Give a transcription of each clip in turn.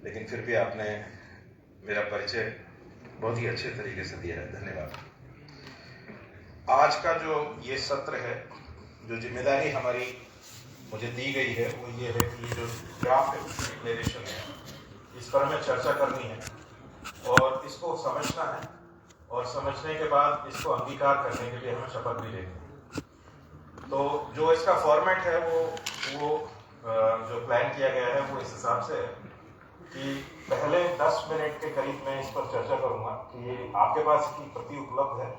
लेकिन फिर भी आपने मेरा परिचय बहुत ही अच्छे तरीके से दिया है, धन्यवाद। आज का जो ये सत्र है, जो जिम्मेदारी हमारी मुझे दी गई है वो ये है कि जो ड्राफ्ट डिक्लेरेशन है इस पर हमें चर्चा करनी है और इसको समझना है, और समझने के बाद इसको अंगीकार करने के लिए हमें शपथ भी लेनी है। तो जो इसका फॉर्मेट है वो जो प्लान किया गया है वो इस हिसाब से है कि पहले 10 मिनट के करीब मैं इस पर चर्चा करूंगा कि आपके पास की प्रति उपलब्ध है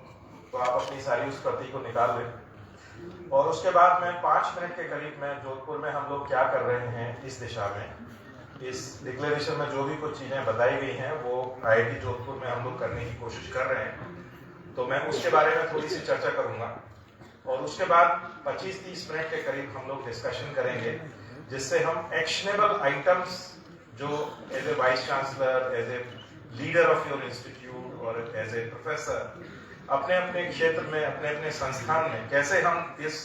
तो आप अपनी सारी उस प्रति को निकाल लें, और उसके बाद मैं 5 मिनट के करीब में जोधपुर में हम लोग क्या कर रहे हैं इस दिशा में, इस डिक्लेरेशन में जो भी कुछ चीज़ें बताई गई हैं वो IIT जोधपुर में हम लोग करने की कोशिश कर रहे हैं, तो मैं उसके बारे में थोड़ी सी चर्चा करूंगा। और उसके बाद 25-30 मिनट के करीब हम लोग डिस्कशन करेंगे, जिससे हम एक्शनेबल आइटम्स जो as a vice chancellor, as a leader of your institute और एज ए प्रोफेसर अपने अपने क्षेत्र में, अपने अपने संस्थान में कैसे हम इस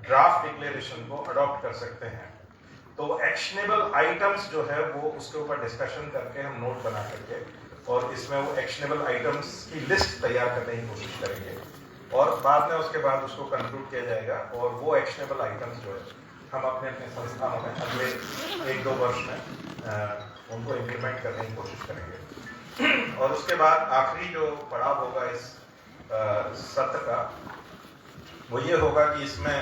ड्राफ्ट डिक्लेरेशन को अडॉप्ट कर सकते हैं। तो एक्शनेबल आइटम्स जो है वो उसके ऊपर डिस्कशन करके हम नोट बना करके और इसमें वो एक्शनेबल आइटम्स की लिस्ट तैयार करने की कोशिश करेंगे, और बाद में उसके बाद उसको कंक्लूड किया जाएगा और वो एक्शनेबल आइटम्स जो है हम अपने अपने संस्थानों में अगले 1-2 वर्ष में उनको इम्प्लीमेंट करने की कोशिश करेंगे। और उसके बाद आखिरी जो पड़ाव होगा इस सत्र का वो ये होगा कि इसमें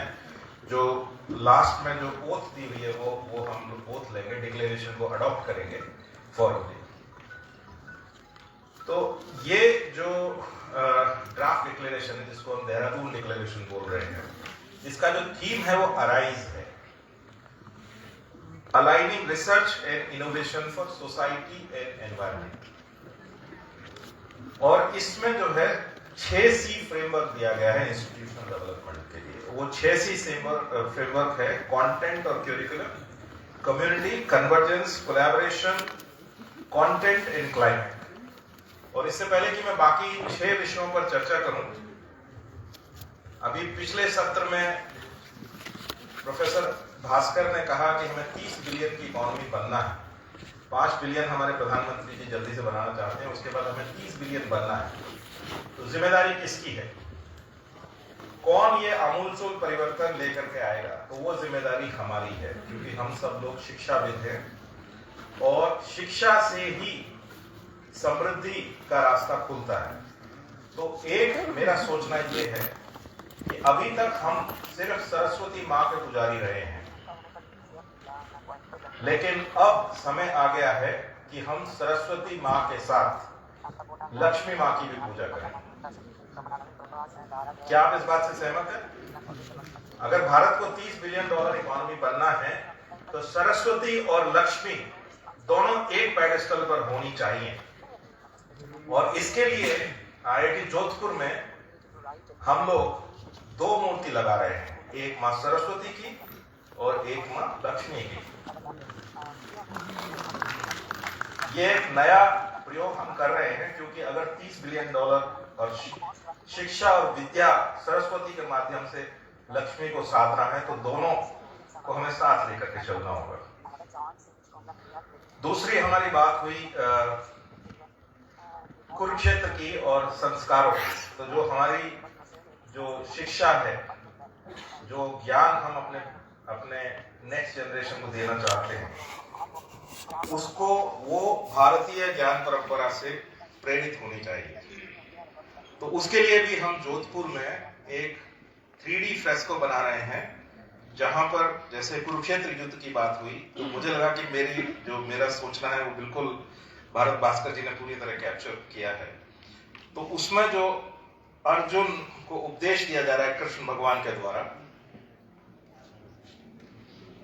जो लास्ट में जो ओथ दी हुई है वो हम लोग ओथ लेंगे, डिक्लेरेशन को अडॉप्ट करेंगे फॉर्मली। तो ये जो ड्राफ्ट डिक्लेरेशन है जिसको हम देहरादून डिक्लेरेशन बोल रहे हैं, इसका जो थीम है वो अराइज है, aligning research and innovation for society and environment. और इसमें जो है 6C फ्रेमवर्क दिया गया है इंस्टीट्यूशनल डेवलपमेंट के लिए। वो 6C फ्रेमवर्क है: कंटेंट और curriculum, community, convergence, collaboration, content and climate. और इससे पहले कि मैं बाकी 6 विषयों पर चर्चा करूं, अभी पिछले सत्र में प्रोफेसर भास्कर ने कहा कि हमें 30 बिलियन की इकोनॉमी बनना है, 5 बिलियन हमारे प्रधानमंत्री जी जल्दी से बनाना चाहते हैं, उसके बाद हमें 30 बिलियन बनना है। तो जिम्मेदारी किसकी है? कौन ये आमूलचूल परिवर्तन लेकर के आएगा? तो वो जिम्मेदारी हमारी है, क्योंकि हम सब लोग शिक्षाविद हैं और शिक्षा से ही समृद्धि का रास्ता खुलता है। तो एक मेरा सोचना ये है कि अभी तक हम सिर्फ सरस्वती माँ के पुजारी रहे हैं, लेकिन अब समय आ गया है कि हम सरस्वती माँ के साथ लक्ष्मी माँ की भी पूजा करें। क्या आप इस बात से सहमत हैं? अगर भारत को $30 बिलियन इकोनॉमी बनना है तो सरस्वती और लक्ष्मी दोनों एक पेडेस्टल पर होनी चाहिए, और इसके लिए IIT जोधपुर में हम लोग 2 मूर्ति लगा रहे हैं, एक माँ सरस्वती की और एक माँ लक्ष्मी की। ये एक नया प्रयोग हम कर रहे हैं, क्योंकि अगर $30 बिलियन और शिक्षा और विद्या सरस्वती के माध्यम से लक्ष्मी को साधना है तो दोनों को हमें साथ लेकर के चलना होगा। दूसरी हमारी बात हुई कुरुक्षेत्र की और संस्कारों की। तो जो हमारी जो शिक्षा है, जो ज्ञान हम अपने नेक्स्ट जनरेशन को देना चाहते हैं, उसको वो भारतीय ज्ञान परंपरा से प्रेरित होनी चाहिए। तो उसके लिए भी हम जोधपुर में एक 3D फ्रेस्को बना रहे हैं, जहां पर जैसे कुरुक्षेत्र युद्ध की बात हुई तो मुझे लगा कि मेरा सोचना है वो बिल्कुल भारत भास्कर जी ने पूरी तरह कैप्चर किया है। तो उसमें जो अर्जुन को उपदेश दिया जा रहा है कृष्ण भगवान के द्वारा,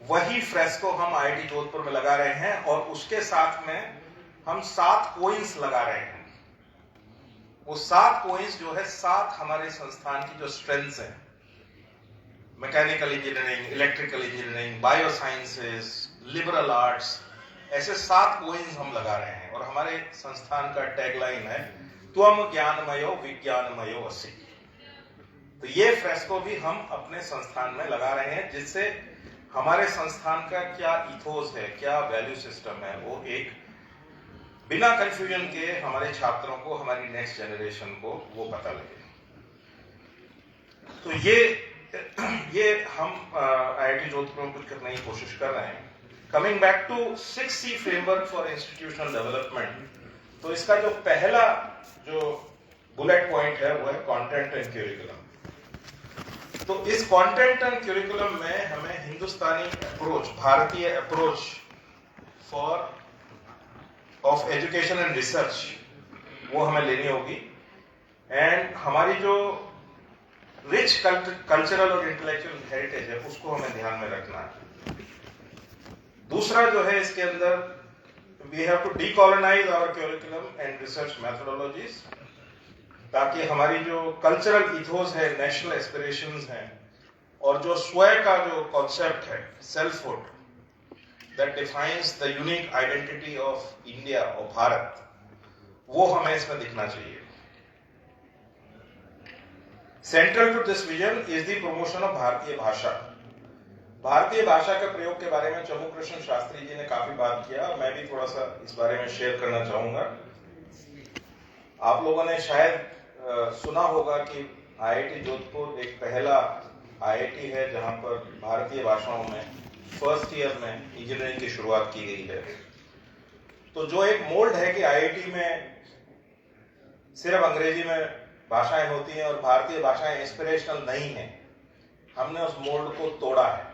वही फ्रेस्को हम IIT जोधपुर में लगा रहे हैं, और उसके साथ में हम 7 कोइंस लगा रहे हैं। वो 7 कोइंस जो है 7 हमारे संस्थान की जो स्ट्रेंथ्स हैं, mechanical engineering, electrical engineering, bio sciences, liberal arts, ऐसे 7 कोइंस हम लगा रहे हैं। और हमारे संस्थान का टैगलाइन है त्वम ज्ञानमयो विज्ञानमयो असि। तो ये फ्रेस्को भी हम अपने संस्थान में लगा रहे हैं, जिससे हमारे संस्थान का क्या इथोस है, क्या वैल्यू सिस्टम है, वो एक बिना कंफ्यूजन के हमारे छात्रों को, हमारी नेक्स्ट जनरेशन को वो पता लगे। तो ये हम IIT जोधपुर में कुछ करने की कोशिश कर रहे हैं। Coming back to 6C framework for institutional development, तो इसका जो पहला जो बुलेट पॉइंट है वो है कंटेंट एंड क्यूरिकुलम। तो इस कंटेंट एंड क्यूरिकुलम में हमें हिंदुस्तानी अप्रोच, भारतीय approach of education and research वो हमें लेनी होगी। एंड हमारी जो रिच कल्चरल और इंटेलेक्चुअल हेरिटेज है उसको हमें ध्यान में रखना है। दूसरा जो है इसके अंदर, we have to decolonize our curriculum and research methodologies, ताकि हमारी जो कल्चरल इथोस है, नेशनल एस्पिरेशंस हैं, और जो स्वयं का जो कॉन्सेप्ट है, selfhood, that defines the unique identity of India और भारत, वो हमें इसमें दिखना चाहिए। Central to this vision is the promotion of Bharatiya bhasha. भारतीय भाषा के प्रयोग के बारे में चमू कृष्ण शास्त्री जी ने काफी बात किया, और मैं भी थोड़ा सा इस बारे में शेयर करना चाहूंगा। आप लोगों ने शायद सुना होगा कि IIT जोधपुर एक पहला IIT है जहां पर भारतीय भाषाओं में फर्स्ट ईयर में इंजीनियरिंग की शुरुआत की गई है। तो जो एक मोल्ड है कि IIT में सिर्फ अंग्रेजी में भाषाएं होती हैं और भारतीय भाषाएं इंस्पिरेशनल नहीं है, हमने उस मोल्ड को तोड़ा है।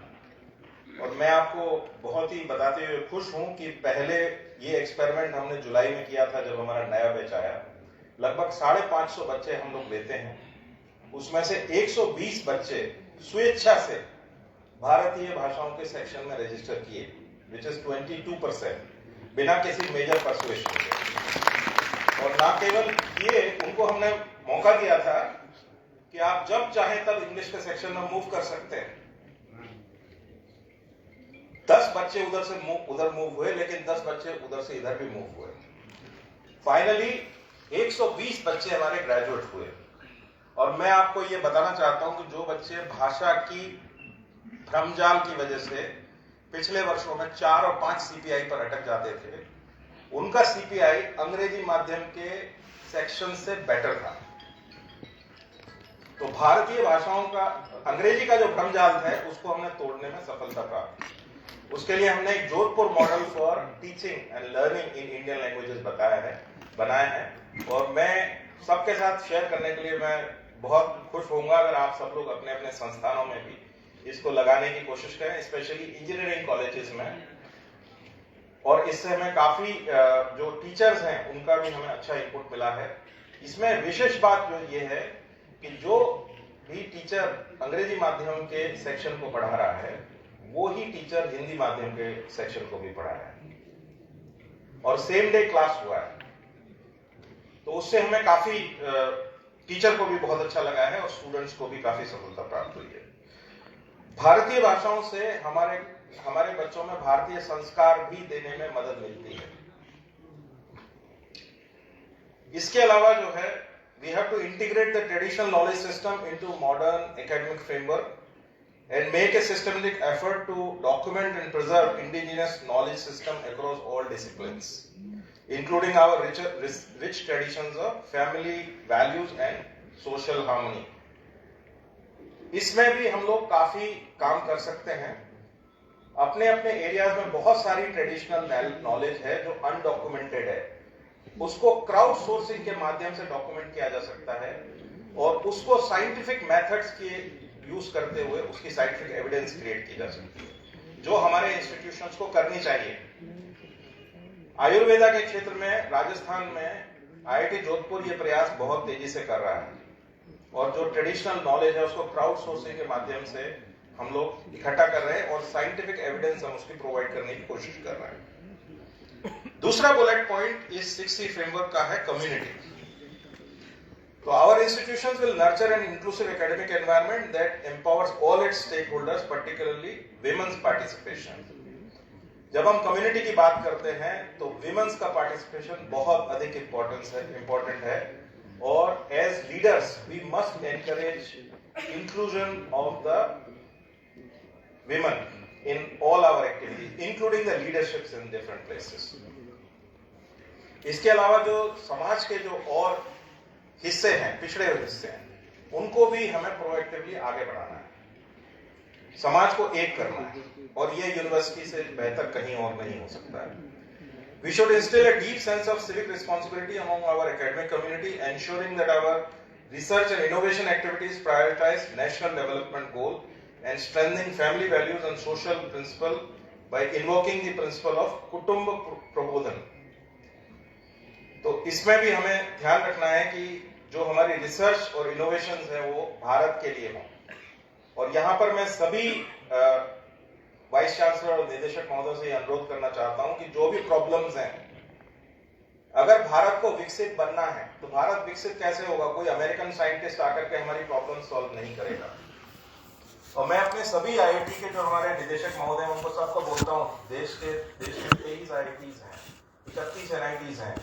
और मैं आपको बहुत ही बताते हुए खुश हूं कि पहले ये एक्सपेरिमेंट हमने जुलाई में किया था, जब हमारा नया बैच आया। लगभग 550 बच्चे हम लोग लेते हैं, उसमें से 120 बच्चे स्वेच्छा से भारतीय भाषाओं के सेक्शन में रजिस्टर किए, विच इज 22%, बिना किसी मेजर परसुएशन के। और ना केवल ये, उनको हमने मौका दिया था कि आप जब चाहें तब इंग्लिश के सेक्शन में मूव कर सकते हैं। 10 बच्चे उधर मूव हुए, लेकिन 10 बच्चे उधर से इधर भी मूव हुए। फाइनली 120 बच्चे हमारे ग्रेजुएट हुए। और मैं आपको ये बताना चाहता हूं कि जो बच्चे भाषा की भ्रमजाल की वजह से पिछले वर्षों में 4 और 5 CPI पर अटक जाते थे, उनका CPI अंग्रेजी माध्यम के सेक्शन से बेटर था। तो भारतीय भाषाओं का, अंग्रेजी का जो भ्रमजाल है उसको हमने तोड़ने में सफलता प्राप्त की। उसके लिए हमने एक Jodhpur model for teaching and learning in Indian languages बनाया है। और मैं सबके साथ शेयर करने के लिए मैं बहुत खुश होऊंगा अगर आप सब लोग अपने अपने संस्थानों में भी इसको लगाने की कोशिश करें, स्पेशली इंजीनियरिंग कॉलेजेस में। और इससे हमें काफी जो टीचर्स हैं उनका भी हमें अच्छा इनपुट मिला है। इसमें विशेष बात जो ये है कि जो भी टीचर अंग्रेजी माध्यम के सेक्शन को पढ़ा रहा है, वो ही टीचर हिंदी माध्यम के सेक्शन को भी पढ़ा रहा है, और सेम डे क्लास हुआ है। तो उससे हमें काफी, टीचर को भी बहुत अच्छा लगा है और स्टूडेंट्स को भी काफी सफलता प्राप्त हुई है। भारतीय भाषाओं से हमारे बच्चों में भारतीय संस्कार भी देने में मदद मिलती है। इसके अलावा जो है, we have to integrate the traditional knowledge system into modern academic framework and make a systematic effort to document and preserve indigenous knowledge system across all disciplines, including our rich traditions of family values and social harmony. इसमें भी हम लोग काफी काम कर सकते हैं। अपने अपने एरियाज में बहुत सारी ट्रेडिशनल नॉलेज है जो अनडॉक्यूमेंटेड है, उसको क्राउड सोर्सिंग के माध्यम से डॉक्यूमेंट किया जा सकता है, और उसको साइंटिफिक मेथड्स के यूज करते हुए उसकी साइंटिफिक एविडेंस क्रिएट की जा सकती है, जो हमारे इंस्टीट्यूशंस को करनी चाहिए। आयुर्वेदा के क्षेत्र में राजस्थान में IIT जोधपुर ये प्रयास बहुत तेजी से कर रहा है, और जो ट्रेडिशनल नॉलेज है उसको क्राउड सोर्सिंग के माध्यम से हम लोग इकट्ठा कर रहे हैं, और साइंटिफिक एविडेंस हम उसकी प्रोवाइड करने की कोशिश कर रहे हैं। दूसरा बुलेट पॉइंट इस 6C फ्रेमवर्क का है कम्युनिटी। तो our institutions will nurture an inclusive academic environment that empowers all its stakeholders, particularly women's participation. जब हम कम्युनिटी की बात करते हैं तो विमेन्स का पार्टिसिपेशन बहुत अधिक इंपॉर्टेंट है, और as leaders we must encourage inclusion of the women in all our activities, including the leaderships in different places. इसके अलावा जो समाज के जो और हिस्से हैं, पिछड़े हुए हिस्से हैं, उनको भी हमें प्रोएक्टिवली आगे बढ़ाना है, समाज को एक करना है, और ये यूनिवर्सिटी से बेहतर कहीं और नहीं हो सकता है। We should instill a deep sense of civic responsibility among our academic community, ensuring that our research and innovation activities prioritize national development goal and strengthening family values and social principle by invoking the principle of कुटुंब प्रबोधन। तो इसमें भी हमें ध्यान रखना है कि जो हमारी रिसर्च और इनोवेशन है वो भारत के लिए हो। और यहाँ पर मैं सभी वाइस चांसलर और निदेशक महोदय से अनुरोध करना चाहता हूं कि जो भी प्रॉब्लम्स हैं, अगर भारत को विकसित बनना है तो भारत विकसित कैसे होगा? कोई अमेरिकन साइंटिस्ट आकर के हमारी प्रॉब्लम सॉल्व नहीं करेगा। और मैं अपने सभी आईआईटी के जो हमारे निदेशक महोदय हैं उनको सबको बोलता हूँ, देश के 23 आईआईटीज हैं, 31 एनआईटीज हैं,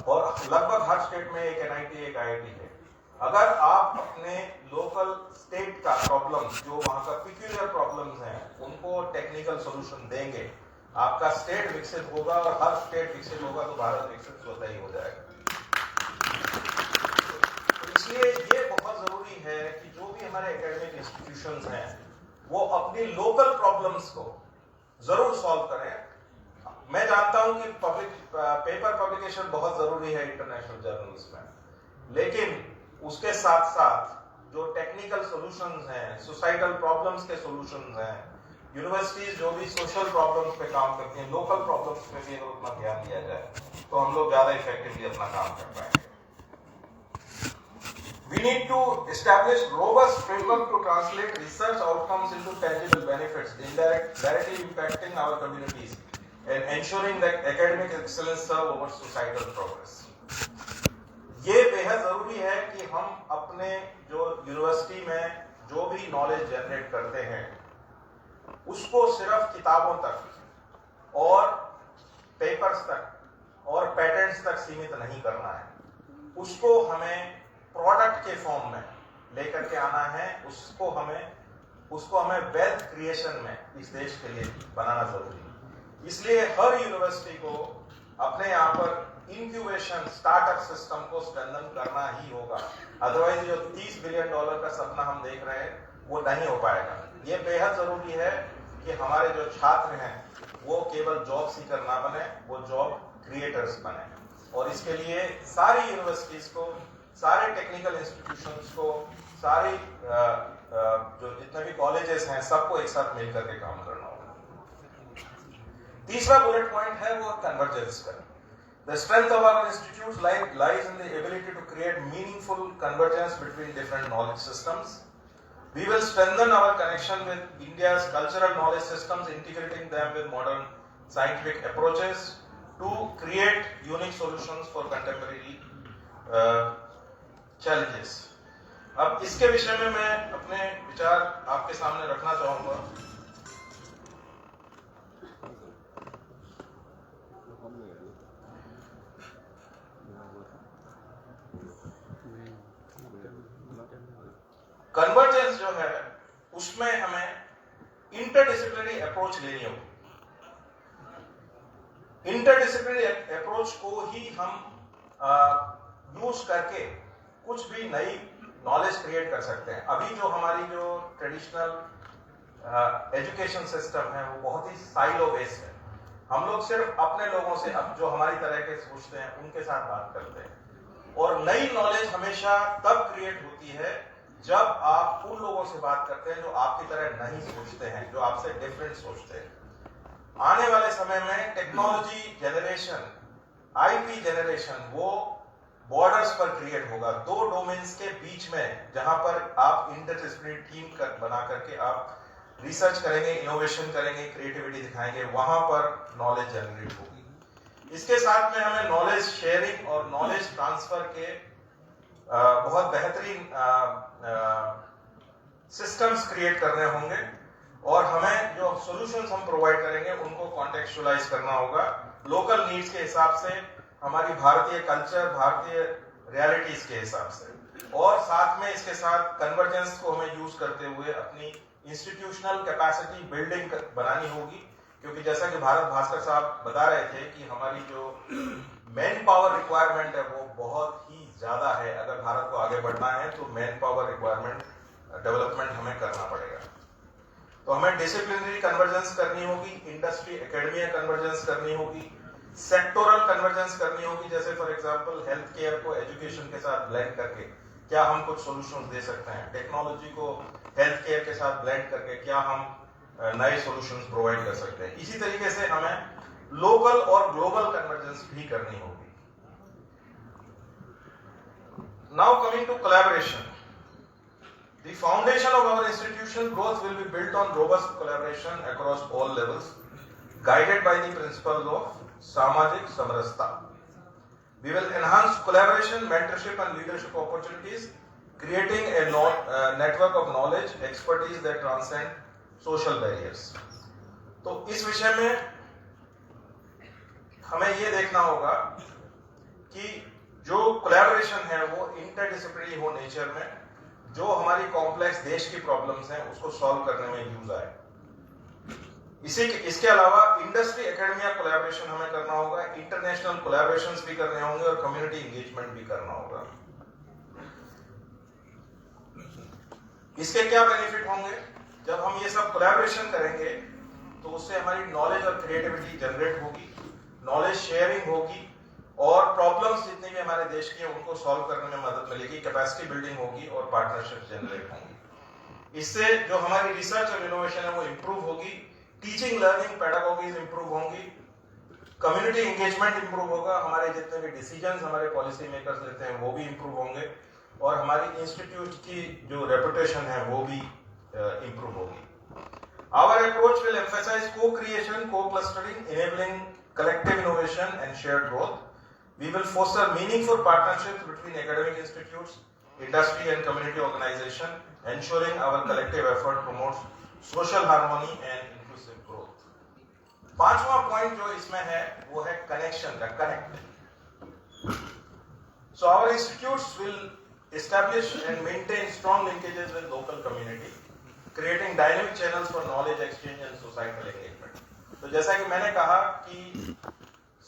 और लगभग हर स्टेट में एक एनआईटी एक आईआईटी है। अगर आप अपने लोकल स्टेट का प्रॉब्लम, जो वहां का पिक्यूलियर प्रॉब्लम्स हैं, उनको टेक्निकल सॉल्यूशन देंगे, आपका स्टेट विकसित होगा, और हर स्टेट विकसित होगा तो भारत विकसित स्वतः ही हो जाएगा। तो इसलिए ये बहुत जरूरी है कि जो भी हमारे एकेडमिक इंस्टीट्यूशंस हैं वो अपनी लोकल प्रॉब्लम्स को जरूर सॉल्व करें। मैं जानता हूं कि पेपर पब्लिकेशन बहुत जरूरी है इंटरनेशनल जर्नल्स में, लेकिन उसके साथ साथ जो टेक्निकल सॉल्यूशंस हैं, सोसाइटल प्रॉब्लम्स के सॉल्यूशंस हैं, यूनिवर्सिटीज जो भी सोशल प्रॉब्लम्स पे काम करती हैं, लोकल प्रॉब्लम्स पे भी अगर उतना ध्यान दिया जाए तो हम लोग ज्यादा इफेक्टिवली अपना काम कर पाएंगे। We need to establish robust framework to translate research outcomes into tangible benefits, directly impacting our communities and ensuring that academic excellence serve over societal progress. ये बेहद जरूरी है कि हम अपने जो यूनिवर्सिटी में जो भी नॉलेज जनरेट करते हैं उसको सिर्फ किताबों तक और पेपर्स तक और पेटेंट्स तक सीमित नहीं करना है। उसको हमें प्रोडक्ट के फॉर्म में लेकर के आना है, उसको हमें वेल्थ क्रिएशन में इस देश के लिए बनाना जरूरी है। इसलिए हर यूनिवर्सिटी को अपने यहाँ पर इंक्यूबेशन स्टार्टअप सिस्टम को स्ट्रेंथन करना ही होगा, अदरवाइज जो $30 बिलियन का सपना हम देख रहे हैं वो नहीं हो पाएगा। ये बेहद जरूरी है कि हमारे जो छात्र हैं वो केवल जॉब सीकर ना बने, वो जॉब क्रिएटर्स बने। और इसके लिए सारी यूनिवर्सिटीज को, सारे टेक्निकल इंस्टीट्यूशंस को, सारी जो जितने भी कॉलेजेस हैं सबको एक साथ मिलकर के काम करना होगा। तीसरा बुलेट पॉइंट है वो कन्वर्जेंस का। The strength of our institutes lies in the ability to create meaningful convergence between different knowledge systems. We will strengthen our connection with India's cultural knowledge systems, integrating them with modern scientific approaches to create unique solutions for contemporary challenges. अब इसके विषय में मैं अपने विचार आपके सामने रखना चाहूंगा। कन्वर्जेंस जो है उसमें हमें इंटरडिसिप्लिनरी अप्रोच लेनी होगी। इंटरडिसिप्लिनरी अप्रोच को ही हम यूज करके कुछ भी नई नॉलेज क्रिएट कर सकते हैं। अभी जो हमारी जो ट्रेडिशनल एजुकेशन सिस्टम है वो बहुत ही साइलो बेस्ड है। हम लोग सिर्फ अपने लोगों से, अब जो हमारी तरह के सोचते हैं उनके साथ बात करते हैं, और नई नॉलेज हमेशा तब क्रिएट होती है जब आप उन लोगों से बात करते हैं जो आपकी तरह नहीं सोचते हैं, जो आपसे डिफरेंट सोचते हैं। आने वाले समय में टेक्नोलॉजी जनरेशन, आईपी जनरेशन, वो बॉर्डर्स पर क्रिएट होगा, दो डोमेन्स के बीच में, जहां पर आप इंटरडिसिप्लिनरी टीम बना करके आप रिसर्च करेंगे, इनोवेशन करेंगे, क्रिएटिविटी दिखाएंगे, वहां पर नॉलेज जनरेट होगी। इसके साथ में हमें नॉलेज शेयरिंग और नॉलेज ट्रांसफर के बहुत बेहतरीन सिस्टम्स क्रिएट करने होंगे, और हमें जो सॉल्यूशंस हम प्रोवाइड करेंगे उनको कॉन्टेक्चुअलाइज करना होगा लोकल नीड्स के हिसाब से, हमारी भारतीय कल्चर, भारतीय रियलिटीज के हिसाब से। और साथ में इसके साथ कन्वर्जेंस को हमें यूज करते हुए अपनी इंस्टीट्यूशनल कैपेसिटी बिल्डिंग बनानी होगी, क्योंकि जैसा कि भारत भास्कर साहब बता रहे थे कि हमारी जो मैन पावर रिक्वायरमेंट है वो बहुत ही ज्यादा है। अगर भारत को आगे बढ़ना है तो मैन पावर रिक्वायरमेंट डेवलपमेंट हमें करना पड़ेगा। तो हमें डिसिप्लिनरी कन्वर्जेंस करनी होगी, इंडस्ट्री एकेडमिया कन्वर्जेंस करनी होगी, सेक्टोरल कन्वर्जेंस करनी होगी। जैसे फॉर एग्जांपल हेल्थ केयर को एजुकेशन के साथ ब्लेंड करके क्या हम कुछ सॉल्यूशंस दे सकते हैं, टेक्नोलॉजी को हेल्थ केयर के साथ ब्लेंड करके क्या हम नए सॉल्यूशंस प्रोवाइड कर सकते हैं। इसी तरीके से हमें लोकल और ग्लोबल कन्वर्जेंस भी करनी होगी। Now coming to collaboration, the foundation of our institution growth will be built on robust collaboration across all levels, guided by the principles of Samajik Samrasata. We will enhance collaboration, mentorship and leadership opportunities, creating a network of knowledge, expertise that transcend social barriers. तो इस विषय में हमें ये देखना होगा कि जो कोलैबोरेशन है वो इंटरडिसिप्लिनरी हो नेचर में, जो हमारी कॉम्प्लेक्स देश की प्रॉब्लम्स हैं उसको सॉल्व करने में यूज आए। इसके अलावा इंडस्ट्री एकेडमिया कोलैबोरेशन हमें करना होगा, इंटरनेशनल कोलैबोरेशंस भी करने होंगे और कम्युनिटी एंगेजमेंट भी करना होगा। इसके क्या बेनिफिट होंगे? जब हम ये सब कोलैबोरेशन करेंगे तो उससे हमारी नॉलेज और क्रिएटिविटी जनरेट होगी, नॉलेज शेयरिंग होगी और प्रॉब्लम्स जितनी भी हमारे देश की है उनको सॉल्व करने में मदद मिलेगी, कैपेसिटी बिल्डिंग होगी और पार्टनरशिप जनरेट होंगी। इससे जो हमारी रिसर्च और इनोवेशन है वो इंप्रूव होगी, टीचिंग लर्निंग पेडागोगीज इंप्रूव होंगी, कम्युनिटी एंगेजमेंट इंप्रूव होगा, हमारे जितने भी डिसीजंस हमारे पॉलिसी मेकर्स लेते हैं वो भी इंप्रूव होंगे और हमारी इंस्टीट्यूट की जो रेपुटेशन है वो भी इंप्रूव होगी। Our approach will emphasize co-creation, co-clustering, enabling collective innovation and shared growth. We will foster meaningful partnerships between academic institutes, industry and community organization, ensuring our collective effort promotes social harmony and inclusive growth. पांचवा point जो इसमें है वो है connection का, connect. So our institutes will establish and maintain strong linkages with local community, creating dynamic channels for knowledge exchange and societal engagement. तो जैसा कि मैंने कहा कि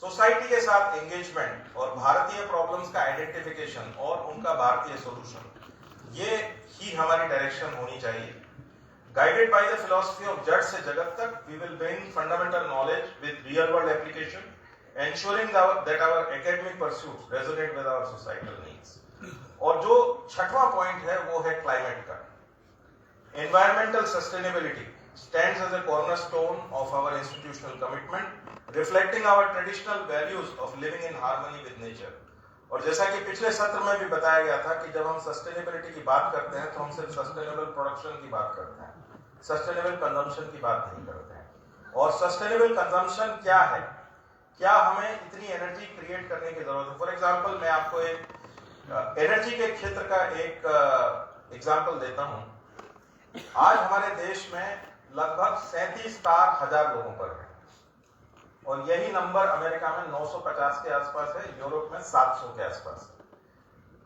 सोसाइटी के साथ एंगेजमेंट और भारतीय प्रॉब्लम्स का आइडेंटिफिकेशन और उनका भारतीय सॉल्यूशन, ये ही हमारी डायरेक्शन होनी चाहिए। Guided by the philosophy of जड़ से जगत तक, we will bring fundamental knowledge with real world application, ensuring that our academic pursuits resonate with our societal needs. और जो छठवां पॉइंट है वो है क्लाइमेट का। Environmental sustainability stands as a cornerstone of our institutional commitment, reflecting our traditional values of living in harmony with nature. और जैसा कि पिछले सत्र में भी बताया गया था कि जब हम सस्टेनेबिलिटी की बात करते हैं तो हम सिर्फ सस्टेनेबल प्रोडक्शन की बात करते हैं, सस्टेनेबल कंजम्पशन की बात नहीं करते हैं। और सस्टेनेबल कंजम्पशन क्या है, क्या हमें इतनी एनर्जी क्रिएट करने की जरूरत है? फॉर एग्जांपल मैं आपको एक एनर्जी के क्षेत्र का एक एग्जांपल देता हूं। आज हमारे देश में लगभग 37,000 लोगों पर है और यही नंबर अमेरिका में 950 के आसपास है, यूरोप में 700 के आसपास है।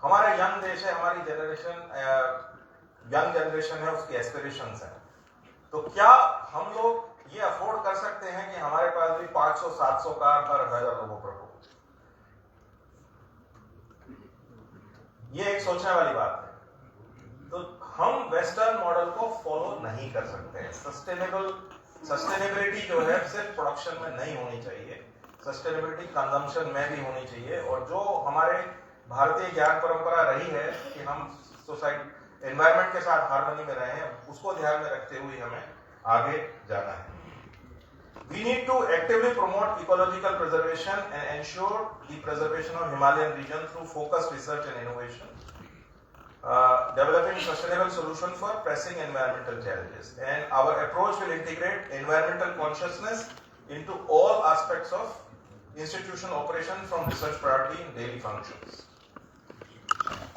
हमारा यंग देश है, हमारी यंग जनरेशन है, उसकी एस्पिरेशंस है। तो क्या हम लोग ये अफोर्ड कर सकते हैं कि हमारे पास भी 500-700 कार हर 1000 लोगों पर हो? ये एक सोचने वाली बात है। तो हम वेस्टर्न मॉडल को फॉलो नहीं कर सकते हैं। सस्टेनेबिलिटी जो है सिर्फ प्रोडक्शन में नहीं होनी चाहिए, सस्टेनेबिलिटी कंजम्पशन में भी होनी चाहिए। और जो हमारे भारतीय ज्ञान परंपरा रही है कि हम सोसाइटी एनवायरनमेंट के साथ हार्मनी में रहे हैं, उसको ध्यान में रखते हुए हमें आगे जाना है। We need to actively promote ecological preservation and ensure the preservation of Himalayan region through focused research and innovation, developing sustainable solutions for pressing environmental challenges. And our approach will integrate environmental consciousness into all aspects of institutional operation from research priority in daily functions.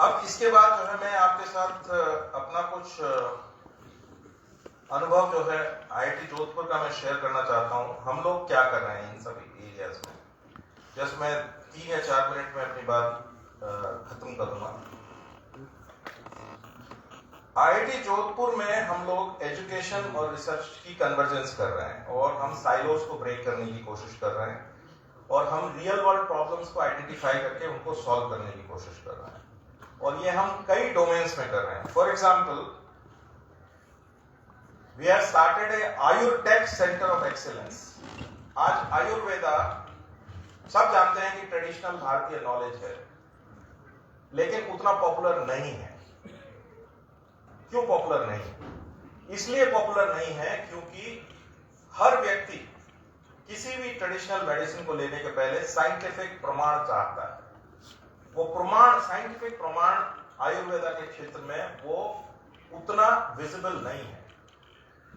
अब इसके बाद जो है मैं आपके साथ अपना कुछ अनुभव जो है आईआईटी जोधपुर का मैं शेयर करना चाहता हूं। हम लोग क्या कर रहे हैं इन सभी एरियाज में। जस्ट मैं 3 या 4 मिनट में अपनी बात खत्म करूंगा। आईआईटी जोधपुर में हम लोग एजुकेशन और रिसर्च की कन्वर्जेंस कर रहे हैं और हम साइलोस को ब्रेक करने की कोशिश कर रहे हैं और हम रियल वर्ल्ड प्रॉब्लम्स को आइडेंटिफाई करके उनको सॉल्व करने की कोशिश कर रहे हैं और ये हम कई डोमेन्स में कर रहे हैं। For example, we have started a Ayurtech centre of excellence. आज आयुर्वेदा सब जानते हैं कि ट्रेडिशनल भारतीय नॉलेज है, लेकिन उतना पॉपुलर नहीं है। क्यों पॉपुलर नहीं? इसलिए पॉपुलर नहीं है क्योंकि हर व्यक्ति किसी भी ट्रेडिशनल मेडिसिन को लेने के पहले साइंटिफिक प्रमाण चाहता है। वो प्रमाण, साइंटिफिक प्रमाण आयुर्वेदा के क्षेत्र में वो उतना विजिबल नहीं है।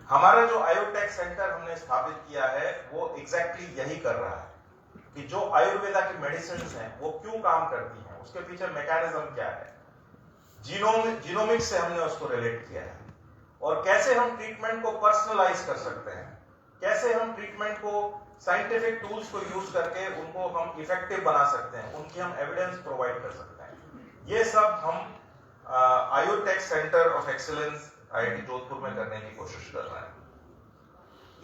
हमारा जो आयुर्टेक सेंटर हमने स्थापित किया है वो एग्जैक्टली यही कर रहा है कि जो आयुर्वेदा की मेडिसिन हैं वो क्यों काम करती हैं, उसके पीछे मैकेनिज्म क्या है, जीनोमिक्स से हमने उसको रिलेट किया है और कैसे हम ट्रीटमेंट को पर्सनलाइज कर सकते हैं, कैसे हम ट्रीटमेंट को साइंटिफिक टूल्स को यूज करके उनको हम इफेक्टिव बना सकते हैं, उनकी हम एविडेंस प्रोवाइड कर सकते हैं। ये सब हम Ayurtech centre of excellence IIT Jodhpur में करने की कोशिश कर रहे हैं।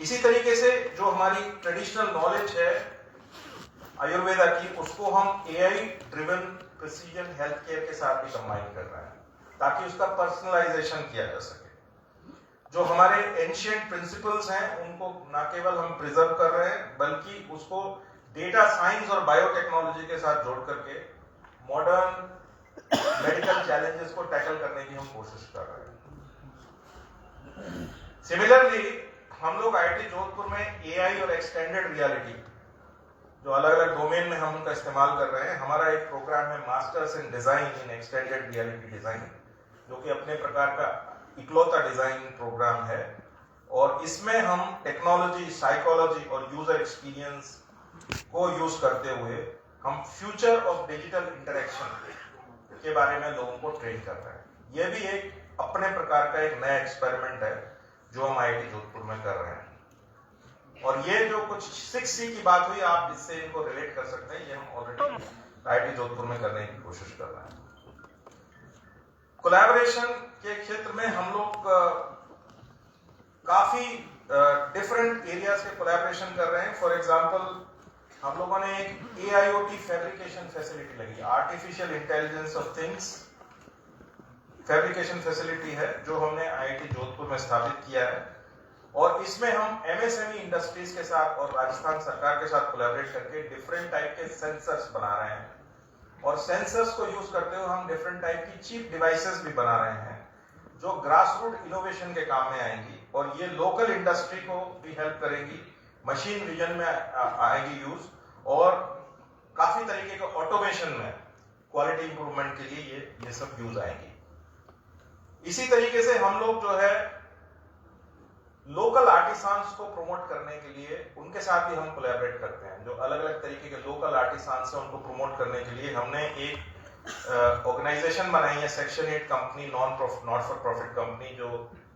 इसी तरीके से जो हमारी ट्रेडिशनल नॉलेज है आयुर्वेदा की, उसको हम AI driven precision health care के साथ भी कंबाइन कर रहे हैं ताकि उसका पर्सनलाइजेशन किया जा सके। जो हमारे एंशिएंट प्रिंसिपल्स हैं उनको न केवल हम प्रिजर्व कर रहे हैं बल्कि उसको डेटा साइंस और बायोटेक्नोलॉजी के साथ जोड़ करके मॉडर्न मेडिकल चैलेंजेस को टैकल करने की हम कोशिश कर रहे हैं। सिमिलरली हम लोग आईआईटी जोधपुर में एआई और एक्सटेंडेड रियलिटी, जो अलग अलग डोमेन में हम उनका इस्तेमाल कर रहे हैं। हमारा एक प्रोग्राम है masters in design in extended reality design, जो कि अपने प्रकार का इकलौता डिजाइन प्रोग्राम है और इसमें हम टेक्नोलॉजी, साइकोलॉजी और यूजर एक्सपीरियंस को यूज करते हुए हम फ्यूचर ऑफ डिजिटल इंटरेक्शन के बारे में लोगों को ट्रेन कर रहे हैं। यह भी एक अपने प्रकार का एक नया एक्सपेरिमेंट है जो हम आईआईटी जोधपुर में कर रहे हैं। और ये जो कुछ 6C की बात हुई, आप इससे इनको रिलेट कर सकते हैं। ये हम ऑलरेडी आईआईटी जोधपुर में करने की कोशिश कर रहे हैं। कोलैबोरेशन के क्षेत्र में हम लोग काफी डिफरेंट एरियाज के कोलैबोरेशन कर रहे हैं। फॉर एग्जांपल, हम लोगों ने एक AIoT फैब्रिकेशन फैसिलिटी लगी, artificial intelligence of things fabrication facility है, जो हमने आईआईटी जोधपुर में स्थापित किया है और इसमें हम MSME इंडस्ट्रीज के साथ और राजस्थान सरकार के साथ कोलैबोरेट करके डिफरेंट टाइप के सेंसर्स बना रहे हैं और सेंसर्स को यूज करते हुए हम डिफरेंट टाइप की चीप डिवाइसेस भी बना रहे हैं जो ग्रास रूट इनोवेशन के काम में आएंगी और ये लोकल इंडस्ट्री को भी हेल्प करेगी, मशीन विजन में आएगी यूज और काफी तरीके के ऑटोमेशन में क्वालिटी इंप्रूवमेंट के लिए ये सब यूज आएंगी। इसी तरीके से हम लोग जो है लोकल आर्टिसांस को प्रमोट करने के लिए उनके साथ भी हम कोलैबोरेट करते हैं। जो अलग अलग तरीके के लोकल आर्टिसांस हैं उनको प्रमोट करने के लिए हमने एक ऑर्गेनाइजेशन बनाई है, section 8 company, not for profit company, जो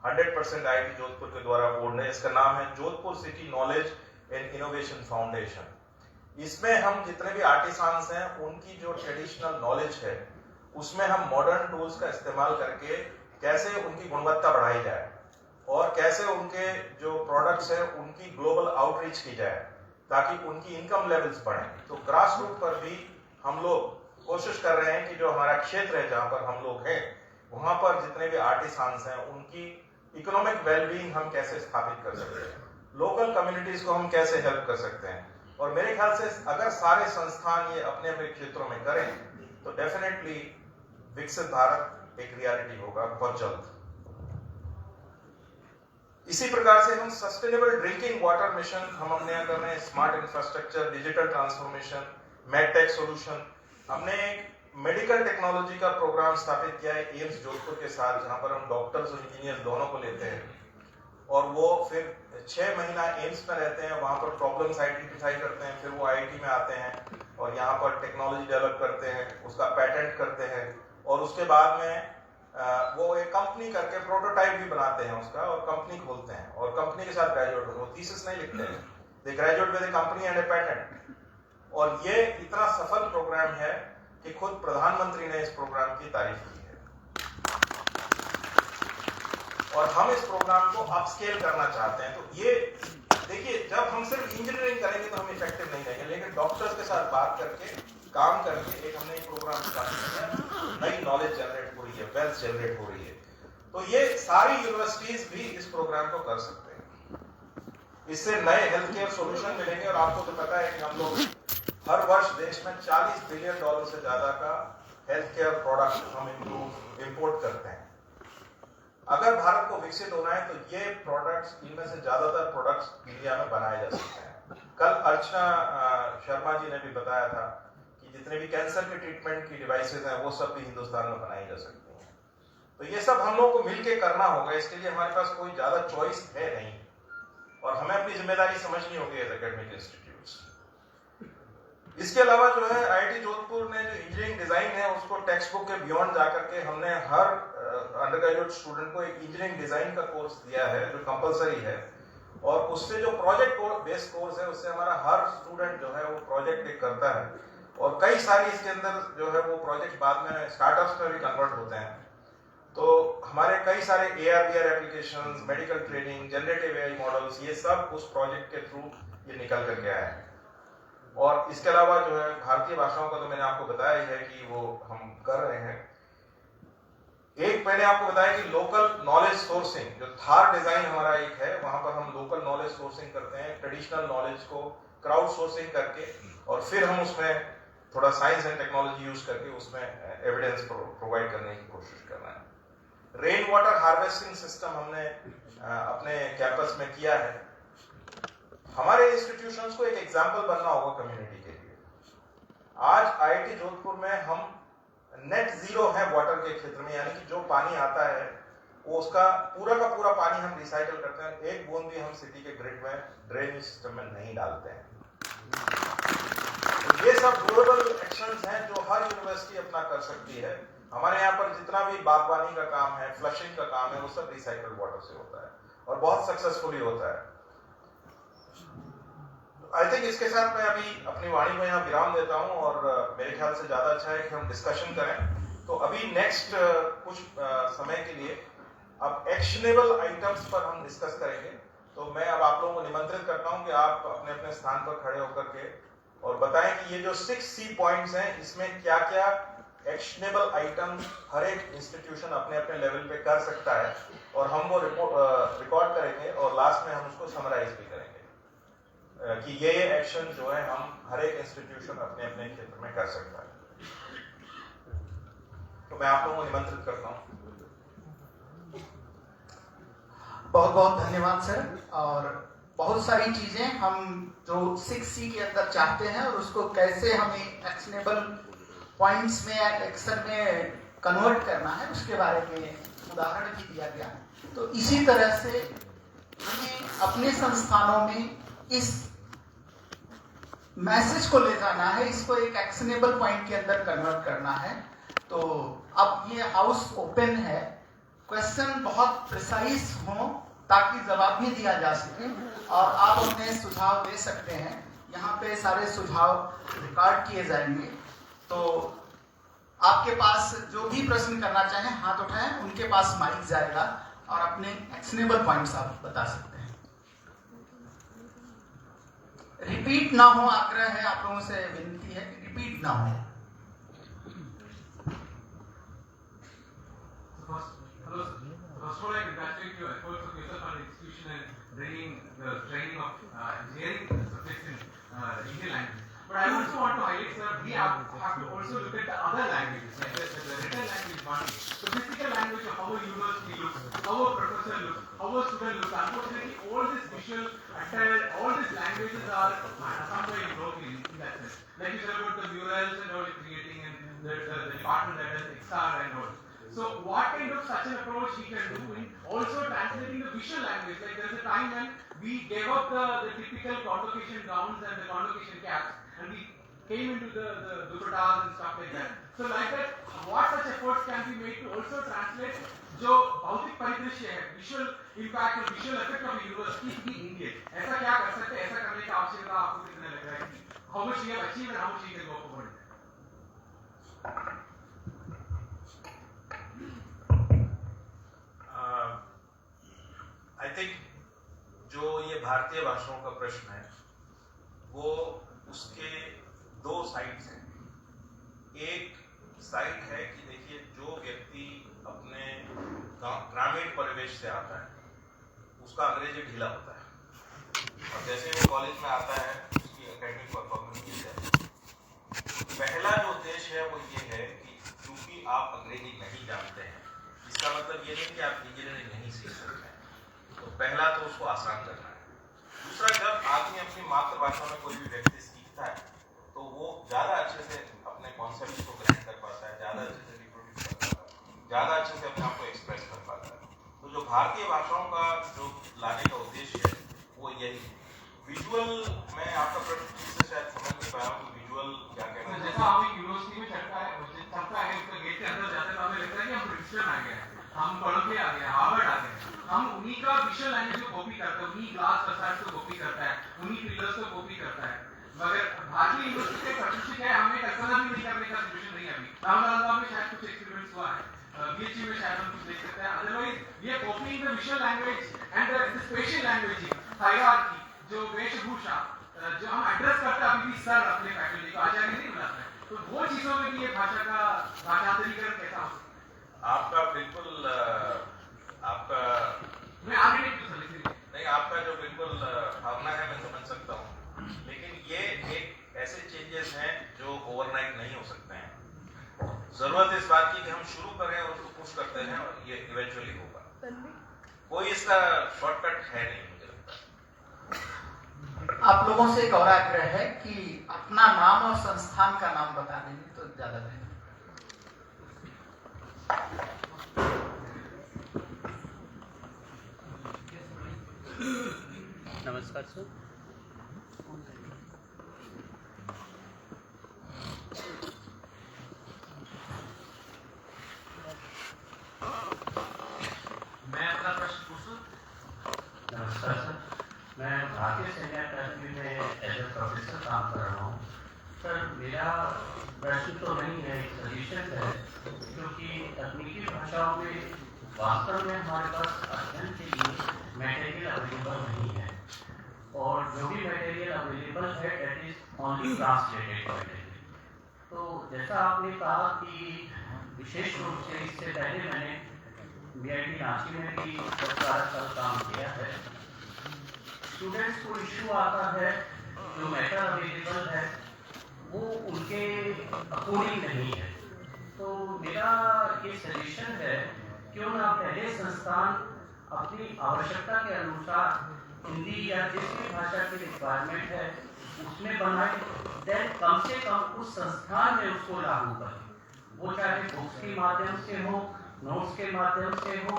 100% आईआईटी जोधपुर के द्वारा बोर्ड है। इसका नाम है Jodhpur city knowledge and innovation foundation. इसमें हम जितने भी आर्टिसांस हैं उनकी जो ट्रेडिशनल नॉलेज है उसमें हम मॉडर्न टूल्स का इस्तेमाल करके कैसे उनकी गुणवत्ता बढ़ाई जाए और कैसे उनके जो प्रोडक्ट्स हैं उनकी ग्लोबल आउटरीच की जाए ताकि उनकी इनकम लेवल्स बढ़ें। तो ग्रास रूट पर भी हम लोग कोशिश कर रहे हैं कि जो हमारा क्षेत्र है जहां पर हम लोग हैं वहां पर जितने भी आर्टिसांस हैं उनकी इकोनॉमिक वेलबीइंग हम कैसे स्थापित कर सकते हैं, लोकल कम्युनिटीज को हम कैसे हेल्प कर सकते हैं। और मेरे ख्याल से अगर सारे संस्थान ये अपने अपने क्षेत्रों में करें तो डेफिनेटली विकसित भारत एक रियलिटी होगा बहुत जल्द। इसी प्रकार से हम सस्टेनेबल ड्रिंकिंग वाटर मिशन हम अपने अंदर में smart infrastructure, digital transformation, medtech solution, हमने एक मेडिकल टेक्नोलॉजी का प्रोग्राम स्थापित किया है एम्स जोधपुर के साथ, जहां पर हम डॉक्टर्स और इंजीनियर्स दोनों को लेते हैं और वो फिर 6 महीना एम्स में रहते हैं, वहां पर प्रॉब्लम्स आइडेंटिफाई करते हैं, फिर वो आईआईटी में आते हैं और यहाँ पर टेक्नोलॉजी डेवलप करते हैं, उसका पैटेंट करते हैं और उसके बाद में वो एक कंपनी करके प्रोटोटाइप भी बनाते हैं उसका और कंपनी खोलते हैं और कंपनी के साथ ग्रेजुएट होते हैं। वो थीसिस नहीं लिखते हैं, they graduate with a company and a patent. और ये इतना सफल प्रोग्राम है कि खुद प्रधानमंत्री ने इस प्रोग्राम की तारीफ की है। और हम इस प्रोग्राम को अपस्केल करना चाहते हैं। तो ये देखिए, जब हम सिर्फ इंजीनियरिंग करेंगे तो हम इफेक्टिव नहीं रहेंगे, लेकिन डॉक्टर्स के साथ बात करके, काम करके एक हमने एक प्रोग्राम स्टार्ट किया, नई नॉलेज जनरेट हो रही है, वेल्थ जनरेट हो रही है। तो ये सारी यूनिवर्सिटीज भी इस प्रोग्राम को कर सकते हैं। इससे नए हेल्थ केयर सोल्यूशन मिलेंगे। और आपको तो पता है कि हम लोग हर वर्ष देश में $40 बिलियन से ज्यादा का हेल्थ केयर प्रोडक्ट हम इंपोर्ट करते हैं। अगर भारत को विकसित होना है तो ये प्रोडक्ट्स, इनमें से ज्यादातर प्रोडक्ट्स इंडिया में बनाए जा सकते हैं। कल अर्चना शर्मा जी ने भी बताया था कि जितने भी कैंसर के ट्रीटमेंट की डिवाइसेज हैं वो सब भी हिंदुस्तान में बनाई जा सकती हैं। तो ये सब हम लोग को मिलके करना होगा। इसके लिए हमारे पास कोई ज्यादा चॉइस है नहीं, और हमें अपनी जिम्मेदारी समझनी होगी एज एकेडमिक इंस्टीट्यूट्स। इसके अलावा जो है, IIT जोधपुर ने जो इंजीनियरिंग डिजाइन है उसको टेक्स्ट बुक के बियॉन्ड जाकर के हमने हर अंडर ग्रेजुएट स्टूडेंट को एक इंजीनियरिंग डिजाइन का कोर्स दिया है जो कंपलसरी है। और उससे जो प्रोजेक्ट बेस्ड कोर्स है उससे हमारा हर स्टूडेंट जो है वो प्रोजेक्ट एक करता है, और कई सारी इसके अंदर जो है वो प्रोजेक्ट बाद में स्टार्टअप्स में भी कन्वर्ट होते हैं। तो हमारे कई सारे AR/VR applications, medical training, generative AI models, ये सब उस प्रोजेक्ट के थ्रू ये निकल करके आए हैं। और इसके अलावा जो है भारतीय भाषाओं का तो मैंने आपको बताया ही है कि वो हम कर रहे हैं। एक मैंने आपको बताया कि लोकल नॉलेज सोर्सिंग, जो थार डिजाइन हमारा एक है, वहां पर हम लोकल नॉलेज सोर्सिंग करते हैं, ट्रेडिशनल नॉलेज को क्राउड सोर्सिंग करके, और फिर हम उसमें थोड़ा साइंस एंड टेक्नोलॉजी यूज करके उसमें एविडेंस प्रोवाइड करने की कोशिश कर रहे हैं। रेन वाटर हार्वेस्टिंग सिस्टम हमने अपने कैंपस में किया है। हमारे इंस्टीट्यूशंस को एक एग्जाम्पल बनना होगा कम्युनिटी के लिए। आज IIT जोधपुर में हम नेट जीरो है वाटर के क्षेत्र में, यानी कि जो पानी आता है वो उसका पूरा का पूरा पानी हम रिसाइकल करते हैं। एक बूंद भी हम सिटी के ग्रिड में ड्रेनेज सिस्टम में नहीं डालते हैं। ये सब ग्लोबल एक्शंस हैं जो हर यूनिवर्सिटी अपना कर सकती है। हमारे यहाँ पर जितना भी बागवानी का काम है, फ्लशिंग का काम है, वो सब रिसाइकल्ड वाटर से होता है और बहुत सक्सेसफुली होता है। आई थिंक इसके साथ मैं अभी अपनी वाणी को यहाँ विराम देता हूँ, और मेरे ख्याल से ज्यादा अच्छा है कि हम डिस्कशन करें। तो अभी नेक्स्ट कुछ समय के लिए अब एक्शनेबल आइटम्स पर हम डिस्कस करेंगे। तो मैं अब आप लोगों को निमंत्रित करता हूँ कि आप अपने अपने स्थान पर खड़े होकर के और बताएं कि ये जो 6C पॉइंट्स हैं इसमें क्या क्या एक्शनेबल आइटम हर एक इंस्टीट्यूशन अपने अपने लेवल पे कर सकता है, और हम वो रिकॉर्ड करेंगे और लास्ट में हम उसको समराइज भी करेंगे कि ये एक्शन जो है हम हर एक इंस्टीट्यूशन अपने अपने क्षेत्र में कर सकता है। तो मैं आप लोगों को निमंत्रित करता हूँ। बहुत बहुत धन्यवाद सर। और बहुत सारी चीजें हम जो 6C के अंदर चाहते हैं और उसको कैसे हमें एक्शनेबल पॉइंट्स में या एक्शन में कन्वर्ट करना है उसके बारे में उदाहरण भी दिया गया। तो इसी तरह से हमें अपने संस्थानों में इस मैसेज को ले जाना है, इसको एक एक्शनेबल पॉइंट के अंदर कन्वर्ट करना है। तो अब ये हाउस ओपन है, क्वेश्चन बहुत प्रिसाइज हो ताकि जवाब भी दिया जा सके, और आप अपने सुझाव दे सकते हैं। यहाँ पे सारे सुझाव रिकॉर्ड किए जाएंगे। तो आपके पास जो भी प्रश्न करना चाहें हाथ उठाएं, उनके पास माइक जाएगा और अपने एक्शनेबल पॉइंट्स आप बता सकते हैं। रिपीट ना हो, आग्रह है, आप लोगों से विनती है कि रिपीट ना हो। First of all, I congratulate your efforts of yourself and the institution in bringing the training of engineering subjects in Indian language. But I also want to highlight, sir, we have to also look at the other languages, like the written language one, the physical language of how a university looks, how a professor looks, how a student looks. Unfortunately, all this visual attire, all these languages are somewhere broken in that sense. Like you said about the murals and all you're creating, and the department that does XR and all. So what kind of such an approach we can do in also translating the visual language? Like there is a time when we gave up the typical convocation gowns and the convocation caps, and we came into the dupattas and stuff like that. So like that, what such efforts can be made to also translate जो भौतिक परिदृश्य है, visual impact और visual effect of university to be Indian? ऐसा क्या कर सकते हैं? ऐसा करने की आवश्यकता आपको कितने लग रहा है? How much we have achieved and how much we can go forward? भारतीय भाषाओं का प्रश्न है वो उसके दो साइड्स हैं। एक साइड है कि देखिए जो व्यक्ति अपने ग्रामीण परिवेश से आता है उसका अंग्रेजी ढीला होता है और जैसे वो कॉलेज में आता है उसकी एकेडमिक परफॉर्मेंस गिर जाती है। पहला जो उद्देश्य है वो ये है कि क्योंकि आप अंग्रेजी नहीं जानते हैं इसका मतलब ये नहीं कि आप इंजीनियरिंग नहीं सीख सकते हैं, तो पहला तो उसको आसान करना है। दूसरा, जब आदमी अपनी मातृभाषा में कोई भी व्यक्ति सीखता है तो वो ज़्यादा अच्छे से अपने कॉन्सेप्ट को ग्रहण कर पाता है, ज़्यादा अच्छे से रिप्रोड्यूस कर पाता है, ज़्यादा अच्छे से अपने आप को एक्सप्रेस कर पाता है। तो जो भारतीय भाषाओं का जो लाने का उद्देश्य है वो यही है। विजुअल, मैं आपका प्रश्न ठीक से शायद समझ नहीं पाया हूँ कि विजुअल क्या कहना है। जैसा हम यूनिवर्सिटी में चढ़ता है उसका गेट के अंदर जाते तो हमें लगता है कि हम प्रिंसटन आ गए, हम कोलंबिया आ गए, हार्वर्ड आ गए। हम उन्हीं का विजुअल लैंग्वेज को कॉपी करते हैं, उन्हीं ग्लास फसाड्स को कॉपी करता है, उन्हीं पिलर्स को कॉपी करता है। मगर भारतीय यूनिवर्सिटी के प्रतिष्ठित है, हमें कल्पना भी नहीं करने का सिचुएशन नहीं है अभी। रामनाथ में शायद कुछ एक्सपेरिमेंट्स हुआ है, बीएचयू में शायद हम कुछ देख सकते हैं। अदरवाइज ये copying the visual language and the special language hierarchy, जो वेशभूषा जो हम एड्रेस करते हैं अभी भी सर अपने फैकल्टी को आचार्य नहीं बुलाते हैं, तो वो चीजों में भी ये भाषा का भाषांतरीकरण कैसा हो? आपका बिल्कुल आपका मैं आगे नहीं, आपका जो बिल्कुल भावना है मैं समझ सकता हूँ, लेकिन ये एक ऐसे चेंजेस हैं जो ओवरनाइट नहीं हो सकते हैं। जरूरत इस बात की कि हम शुरू करें और उसको पुश करते हैं और ये इवेंचुअली होगा। कोई इसका शॉर्टकट है नहीं मुझे लगता। आप लोगों से एक और आग्रह है कि अपना नाम और संस्थान का नाम बता देंगे तो ज्यादा बेहतर। नमस्कार सर। मैं अपना प्रश्न पूछूं? नमस्कार सर, मैं भारतीय सेना अकादमी में एज ए प्रोफेसर काम कर रहा हूँ। सर मेरा प्रश्न तो नहीं है, एक सजेशन है, क्योंकि तकनीकी भाषाओं में वास्तव में हमारे पास अध्ययन के लिए मटेरियल अवेलेबल नहीं है और जो भी मटेरियल अवेलेबल है that is only translated material. तो जैसा आपने कहा कि विशेष रूप से इससे पहले मैंने बीआईटी रांची में भी 10-12 साल काम किया है। स्टूडेंट्स को इशू आता है, जो मैटर अवेलेबल है वो उनके अकॉर्डिंग नहीं है। तो मेरा ये सजेशन है, क्यों ना पहले संस्थान अपनी आवश्यकता के अनुसार हिंदी या जिस भी भाषा की रिक्वायरमेंट है उसमें बनाए, देन कम से कम उस संस्थान में उसको लागू करें। वो चाहे बुक्स के माध्यम से हो, नोट्स के माध्यम से हो,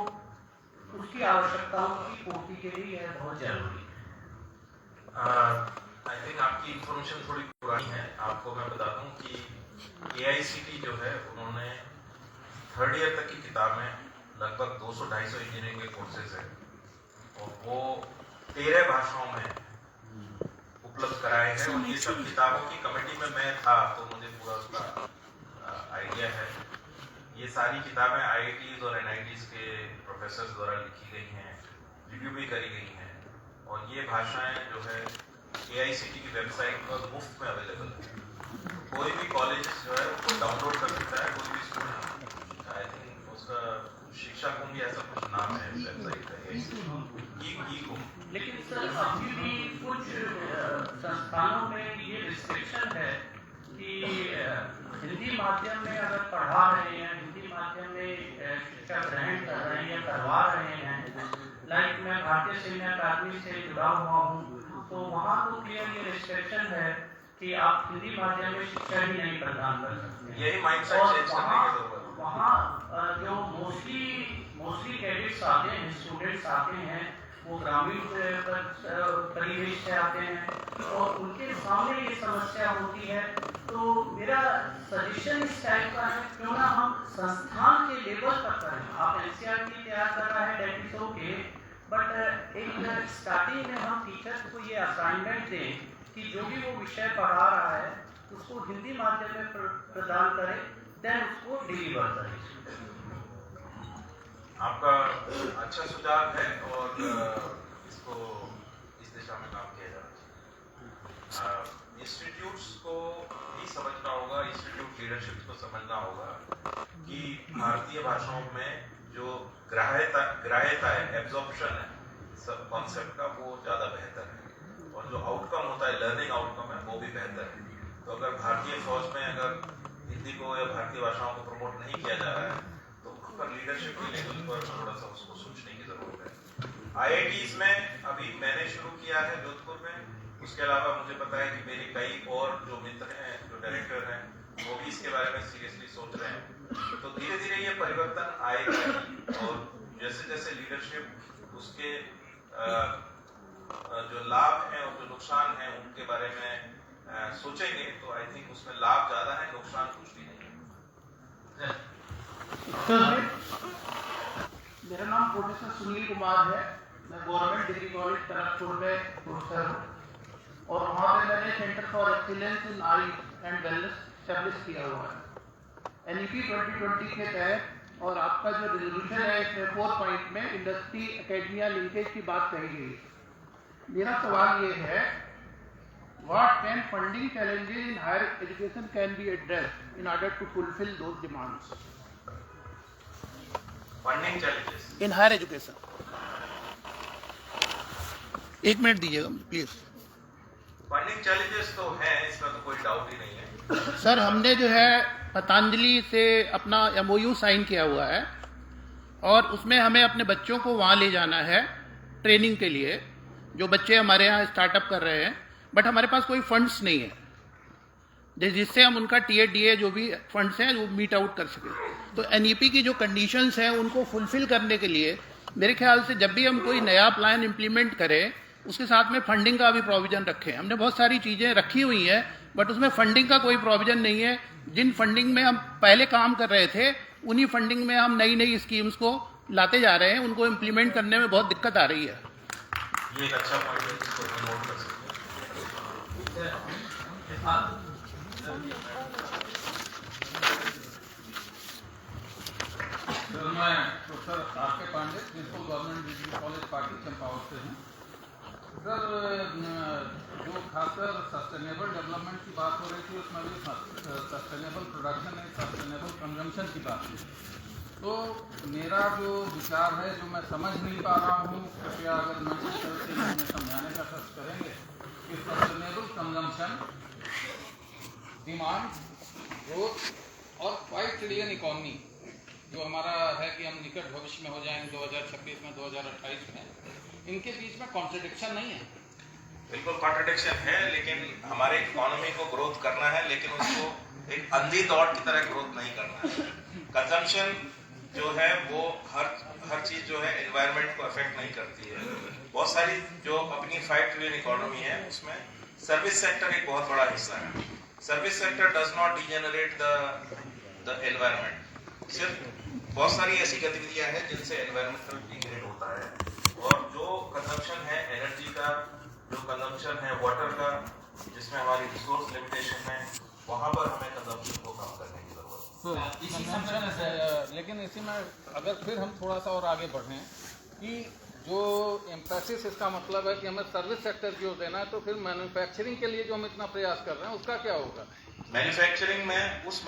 उसकी आवश्यकताओं की पूर्ति के लिए यह बहुत जरूरी है। आई थिंक आपकी इंफॉर्मेशन थोड़ी पुरानी है। आपको मैं बताता हूँ कि AICTE जो है उन्होंने 3rd ईयर तक की किताबें लगभग 200-250 इंजीनियरिंग के कोर्सेज हैं और वो 13 भाषाओं में उपलब्ध कराए हैं और ये सब किताबों की कमेटी में मैं था तो मुझे पूरा उसका आइडिया है। ये सारी किताबें IITs और NITs के प्रोफेसर्स द्वारा लिखी गई हैं, रिव्यू भी करी गई हैं और ये भाषाएं जो है AICTE की वेबसाइट पर मुफ्त में अवेलेबल है। कोई भी कॉलेज जो है उसको डाउनलोड कर सकता है, कोई भी स्टूडेंट। आई थिंक उसका शिक्षा कुंभ भी ऐसा कुछ नाम है वेबसाइट का, लेकिन सर अभी भी कुछ संस्थानों में ये रिस्ट्रिक्शन है कि हिंदी माध्यम में अगर पढ़ा रहे हैं, हिंदी माध्यम में शिक्षा ग्रहण कर रहे हैं या करवा रहे हैं, लाइक मैं भारतीय सैन्य अकादमी से जुड़ा हुआ हूँ, तो वहाँ तो क्लियर ये रिस्ट्रिक्शन है कि आप हिंदी माध्यम में शिक्षा ही नहीं प्रदान कर सकते। यही माइंडसेट चेंज करने की जरूरत है। वहाँ जो मोस्टली कैडेट्स आते हैं, स्टूडेंट्स आते हैं, वो ग्रामीण परिवेश से आते हैं और उनके सामने ये समस्या होती है। तो मेरा सजेशन इस टाइप का है, क्यों ना हम संस्थान के लेवल पर करें। आप NCERT तैयार कर रहा है, दैट इज ओके, बट एक स्टार्टिंग में हम टीचर्स को ये असाइनमेंट दें कि जो भी वो विषय पढ़ा रहा है उसको हिंदी माध्यम में प्रदान करें, देन उसको डिलीवर करें। आपका अच्छा सुझाव है और इसको इस दिशा दिशा में काम किया जा रहा है। इंस्टीट्यूट्स को भी समझना होगा, इंस्टीट्यूट लीडरशिप को समझना होगा कि भारतीय भाषाओं में जो ग्राह्यता है, एब्जॉर्प्शन है सब कॉन्सेप्ट का, वो ज़्यादा बेहतर है, और जो आउटकम होता है, लर्निंग आउटकम है, वो भी बेहतर है। तो अगर भारतीय फौज में अगर हिंदी को या भारतीय भाषाओं को प्रमोट नहीं किया जा रहा है तो पर लीडरशिप के लेवल पर थोड़ा सा उसको सोचने की जरूरत है। IITs में अभी मैंने शुरू किया है जोधपुर में, उसके अलावा मुझे पता है कि मेरे कई और जो मित्र हैं, जो डायरेक्टर हैं, वो भी इसके बारे में सीरियसली सोच रहे हैं। तो धीरे धीरे ये परिवर्तन आएगा, और जैसे जैसे लीडरशिप उसके जो लाभ हैं और जो नुकसान हैं उनके बारे में सोचेंगे, तो आई थिंक उसमें लाभ ज्यादा है, नुकसान कुछ भी नहीं है। मेरा नाम प्रोफेसर सुनील कुमार है। मैं गवर्नमेंट डिग्री कॉलेज खड़गपुर में प्रोफेसर हूँ, और वहाँ पे मैंने centre for excellence in I and wellness establish किया हुआ है NEP 2020 के तहत। और आपका जो रेजोल्यूशन है इसमें 4 पॉइंट में इंडस्ट्री एकेडमिया लिंकेज की बात कही गई है। मेरा सवाल ये है, what can funding challenges in higher education can be addressed in order to fulfill those demands funding challenges in higher education? एक मिनट दीजिएगा प्लीज। फंडिंग चैलेंजेस तो हैं, इसमें तो कोई डाउट ही नहीं है। सर, हमने जो है पतंजलि से अपना MOU साइन किया हुआ है, और उसमें हमें अपने बच्चों को वहाँ ले जाना है ट्रेनिंग के लिए, जो बच्चे हमारे यहाँ स्टार्टअप कर रहे हैं, बट हमारे पास कोई फंड्स नहीं है जिससे हम उनका TADA जो भी फंड्स हैं वो मीट आउट कर सकें। तो NEP की जो कंडीशंस हैं उनको फुलफिल करने के लिए मेरे ख्याल से जब भी हम कोई नया प्लान इम्प्लीमेंट करें उसके साथ में फंडिंग का भी प्रोविजन रखें। हमने बहुत सारी चीज़ें रखी हुई हैं, बट उसमें फंडिंग का कोई प्रोविजन नहीं है। जिन फंडिंग में हम पहले काम कर रहे थे उन्हीं फंडिंग में हम नई नई स्कीम्स को लाते जा रहे हैं, उनको इम्प्लीमेंट करने में बहुत दिक्कत आ रही है। ये एक अच्छा पॉइंट है जिसको हम नोट कर सकते सर, मैं professor RK Pande, principal government degree college Pati Champawat से हूँ। सर, जो खासकर सस्टेनेबल डेवलपमेंट की बात हो रही थी उसमें भी sustainable production and sustainable consumption की बात थी। तो मेरा जो विचार है, जो मैं समझ नहीं पा रहा हूँ, कृपया अगर मैं इस तरह से हमें समझाने का कष्ट करेंगे कि सस्टेनेबल कंजम्पशन, डिमांड, ग्रोथ और 5 ट्रिलियन इकॉनमी जो हमारा है कि हम निकट भविष्य में हो जाएंगे 2026 में, 2028 में, इनके बीच में कॉन्ट्रडिक्शन नहीं है? बिल्कुल कॉन्ट्रडिक्शन है, लेकिन हमारे इकोनॉमी को ग्रोथ करना है, लेकिन उसको एक अंधी दौड़ की तरह ग्रोथ नहीं करना है। कंजम्पशन जो है वो हर चीज जो है एनवायरनमेंट को अफेक्ट नहीं करती है। बहुत सारी जो अपनी 5 ट्रिलियन इकोनॉमी है उसमें सर्विस सेक्टर एक बहुत बड़ा हिस्सा है। Service sector does not degenerate the environment. सिर्फ बहुत सारी ऐसी गतिविधियां हैं जिनसे एनवायरमेंटल डिग्रेड होता है, और जो कंजम्पशन है एनर्जी का, जो कंजम्पशन है वाटर का, जिसमें हमारी रिसोर्स लिमिटेशन है, वहां पर हमें कंजम्पशन को कम करने की जरूरत है। लेकिन इसी में अगर फिर हम थोड़ा सा और आगे बढ़ें कि जो एम्फेसिस इसका मतलब है कि हमें सर्विस सेक्टर की ओर देना है, तो फिर मैन्युफैक्चरिंग के लिए जो हम इतना प्रयास कर रहे हैं उसका क्या होगा? मैन्युफैक्चरिंग में उस